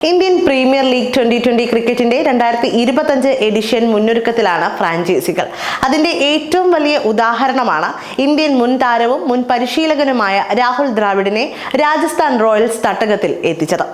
Indian premier league 2020 ക്രിക്കറ്റിന്റെ 2025 edition മുന്നൊരുക്കത്തിലാണ് ഫ്രാഞ്ചൈസികൾ. അതിന്റെ ഏറ്റവും വലിയ ഉദാഹരണമാണ് ഇന്ത്യൻ മുൻ താരവും മുൻ പരിശീലകനുമായ രാഹുൽ ദ്രാവിഡിനെ രാജസ്ഥാൻ റോയൽസ് തട്ടകത്തിൽ എത്തിച്ചത്.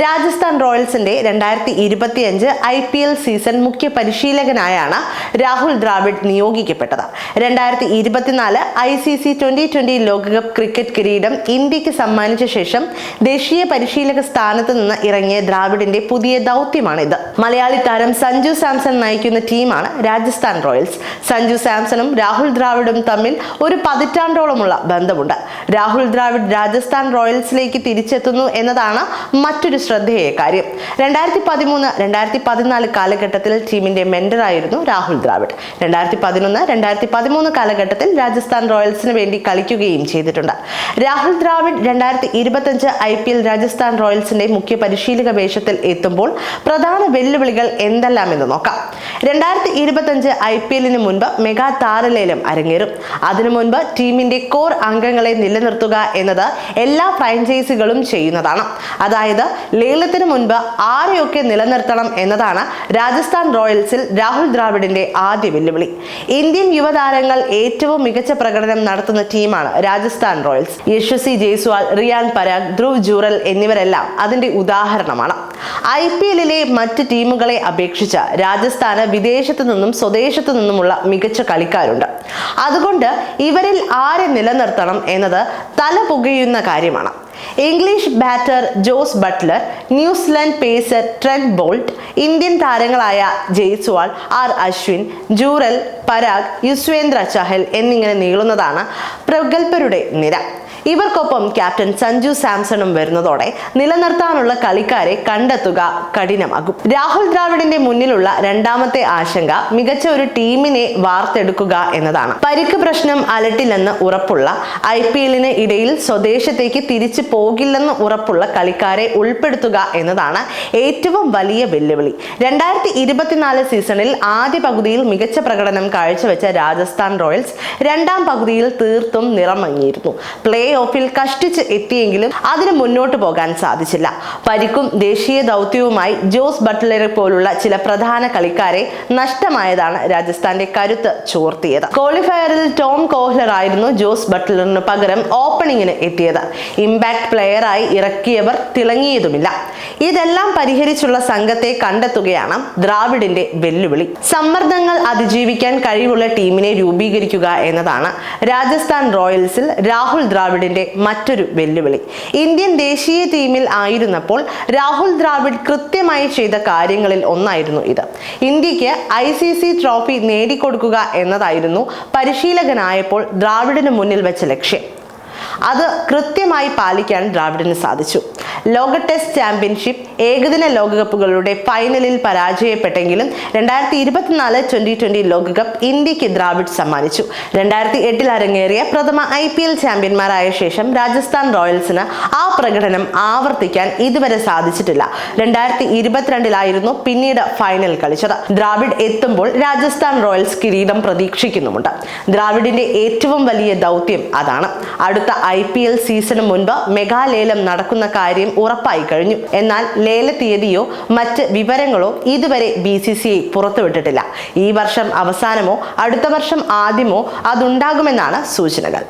രാജസ്ഥാൻ റോയൽസിന്റെ 2025 IPL സീസൺ മുഖ്യ പരിശീലകനായാണ് രാഹുൽ ദ്രാവിഡ് നിയോഗിക്കപ്പെട്ടത്. 2024 ICC T20 ലോകകപ്പ് ക്രിക്കറ്റ് കിരീടം ഇന്ത്യക്ക് സമ്മാനിച്ച ശേഷം ദേശീയ പരിശീലക സ്ഥാനത്ത് നിന്ന് ഇറങ്ങിയ ദ്രാവിഡിന്റെ പുതിയ ദൗത്യമാണിത്. മലയാളി താരം സഞ്ജു സാംസൺ നയിക്കുന്ന ടീമാണ് രാജസ്ഥാൻ റോയൽസ്. സഞ്ജു സാംസണും രാഹുൽ ദ്രാവിഡും തമ്മിൽ ഒരു പതിറ്റാണ്ടോളമുള്ള ബന്ധമുണ്ട്. രാഹുൽ ദ്രാവിഡ് രാജസ്ഥാൻ റോയൽസിലേക്ക് തിരിച്ചെത്തുന്നു എന്നതാണ് മറ്റൊരു ശ്രദ്ധേയ കാര്യം. 2013-2014 കാലഘട്ടത്തിൽ ടീമിന്റെ മെന്ററായിരുന്നു രാഹുൽ ദ്രാവിഡ്. 2011-2013 കാലഘട്ടത്തിൽ രാജസ്ഥാൻ റോയൽസിന് വേണ്ടി കളിക്കുകയും ചെയ്തിട്ടുണ്ട്. രാഹുൽ ദ്രാവിഡ് 2025 IPL രാജസ്ഥാൻ റോയൽസിന്റെ മുഖ്യ പരിശീലക വേഷത്തിൽ എത്തുമ്പോൾ പ്രധാന വെല്ലുവിളികൾ എന്തെല്ലാമെന്ന് നോക്കാം. 2025 IPL മുൻപ് മെഗാ താരലേലം അരങ്ങേറും. അതിനു മുൻപ് ടീമിന്റെ കോർ അംഗങ്ങളെ നിലനിർത്തുക എന്നത് എല്ലാ ഫ്രാഞ്ചൈസികളും ചെയ്യുന്നതാണ്. അതായത് ലേലത്തിന് മുൻപ് ആരെയൊക്കെ നിലനിർത്തണം എന്നതാണ് രാജസ്ഥാൻ റോയൽസിൽ രാഹുൽ ദ്രാവിഡിന്റെ ആദ്യ വെല്ലുവിളി. ഇന്ത്യൻ യുവതാരങ്ങൾ ഏറ്റവും മികച്ച പ്രകടനം നടത്തുന്ന ടീമാണ് രാജസ്ഥാൻ റോയൽസ്. യശസ്വി ജയ്സ്വാൾ, റിയാൻ പരാഗ്, ധ്രുവ് ജൂറൽ എന്നിവരെല്ലാം അതിന്റെ ഉദാഹരണമാണ്. IPL-ലെ മറ്റ് ടീമുകളെ അപേക്ഷിച്ച് രാജസ്ഥാന് വിദേശത്തു നിന്നും സ്വദേശത്തു നിന്നുമുള്ള മികച്ച കളിക്കാരുണ്ട്. അതുകൊണ്ട് ഇവരിൽ ആരെ നിലനിർത്തണം എന്നത് തല പുകയുന്ന കാര്യമാണ്. English batter Jos Buttler, New Zealand pacer Trent Boult, Indian താരങ്ങളായ ജയ്സ്വാൾ, അശ്വിൻ, ജൂറൽ, പരാഗ്, യുസ്വേന്ദ്ര ചഹൽ എന്നിങ്ങനെ നീളുന്നതാണ് പ്രഗത്ഭരുടെ നിര. ഇവർക്കൊപ്പം ക്യാപ്റ്റൻ സഞ്ജു സാംസണും വരുന്നതോടെ നിലനിർത്താനുള്ള കളിക്കാരെ കണ്ടെത്തുക കഠിനമാകും. രാഹുൽ ദ്രാവിഡിന്റെ മുന്നിലുള്ള രണ്ടാമത്തെ ആശങ്ക മികച്ച ഒരു ടീമിനെ വാർത്തെടുക്കുക എന്നതാണ്. പരിക്ക് പ്രശ്നം അലട്ടില്ലെന്ന് ഉറപ്പുള്ള, IPL-ന് ഇടയിൽ സ്വദേശത്തേക്ക് തിരിച്ചു പോകില്ലെന്ന് ഉറപ്പുള്ള കളിക്കാരെ ഉൾപ്പെടുത്തുക എന്നതാണ് ഏറ്റവും വലിയ വെല്ലുവിളി. 2024 സീസണിൽ ആദ്യ പകുതിയിൽ മികച്ച പ്രകടനം കാഴ്ചവെച്ച രാജസ്ഥാൻ റോയൽസ് രണ്ടാം പകുതിയിൽ തീർത്തും നിറമങ്ങിയിരുന്നു. പ്ലേ ഓഫിൽ കഷ്ടിച്ച് എത്തിയെങ്കിലും അതിന് മുന്നോട്ട് പോകാൻ സാധിച്ചില്ല. പരിക്കും ദേശീയ ദൗത്യവുമായി ജോസ് ബട്ട്ലറെ പോലുള്ള ചില പ്രധാന കളിക്കാരെ നഷ്ടമായതാണ് രാജസ്ഥാന്റെ കരുത്ത് ചോർത്തിയത്. ക്വാളിഫയറിൽ ടോം കോഹ്ലർ ആയിരുന്നു ജോസ് ബട്ട്ലറിന് പകരം ഓപ്പണിങ്ങിന് എത്തിയത്. ഇമ്പാക്ട് പ്ലെയറായി ഇറക്കിയവർ തിളങ്ങിയതുമില്ല. ഇതെല്ലാം പരിഹരിച്ചുള്ള സംഘത്തെ കണ്ടെത്തുകയാണ് ദ്രാവിഡിന്റെ വെല്ലുവിളി. സമ്മർദ്ദങ്ങൾ അതിജീവിക്കാൻ കഴിവുള്ള ടീമിനെ രൂപീകരിക്കുക എന്നതാണ് രാജസ്ഥാൻ റോയൽസിൽ രാഹുൽ ദ്രാവിഡിന്റെ മറ്റൊരു വെല്ലുവിളി. ഇന്ത്യൻ ദേശീയ ടീമിൽ ആയിരുന്നപ്പോൾ രാഹുൽ ദ്രാവിഡ് കൃത്യമായി ചെയ്ത കാര്യങ്ങളിൽ ഒന്നായിരുന്നു ഇത്. ഇന്ത്യക്ക് ICC ട്രോഫി നേടിക്കൊടുക്കുക എന്നതായിരുന്നു പരിശീലകനായപ്പോൾ ദ്രാവിഡിന് മുന്നിൽ വെച്ച ലക്ഷ്യം. അത് കൃത്യമായി പാലിക്കാൻ ദ്രാവിഡിന് സാധിച്ചു. ലോക ടെസ്റ്റ് ചാമ്പ്യൻഷിപ്പ്, ഏകദിന ലോകകപ്പുകളുടെ ഫൈനലിൽ പരാജയപ്പെട്ടെങ്കിലും 2024 T20 ലോകകപ്പ് ഇന്ത്യക്ക് ദ്രാവിഡ് സമ്മാനിച്ചു. 2008 അരങ്ങേറിയ പ്രഥമ IPL ചാമ്പ്യന്മാരായ ശേഷം രാജസ്ഥാൻ റോയൽസിന് ആ പ്രകടനം ആവർത്തിക്കാൻ ഇതുവരെ സാധിച്ചിട്ടില്ല. 2022 പിന്നീട് ഫൈനൽ കളിച്ചത്. ദ്രാവിഡ് എത്തുമ്പോൾ രാജസ്ഥാൻ റോയൽസ് കിരീടം പ്രതീക്ഷിക്കുന്നുമുണ്ട്. ദ്രാവിഡിന്റെ ഏറ്റവും വലിയ ദൗത്യം അതാണ്. അടുത്ത IPL സീസണിന് മുൻപ് മെഗാലേലം നടക്കുന്ന കാര്യം ഉറപ്പായി കഴിഞ്ഞു. എന്നാൽ ലേല തീയതിയോ മറ്റ് വിവരങ്ങളോ ഇതുവരെ BCCI പുറത്തുവിട്ടിട്ടില്ല. ഈ വർഷം അവസാനമോ അടുത്ത വർഷം ആദ്യമോ അതുണ്ടാകുമെന്നാണ് സൂചനകൾ.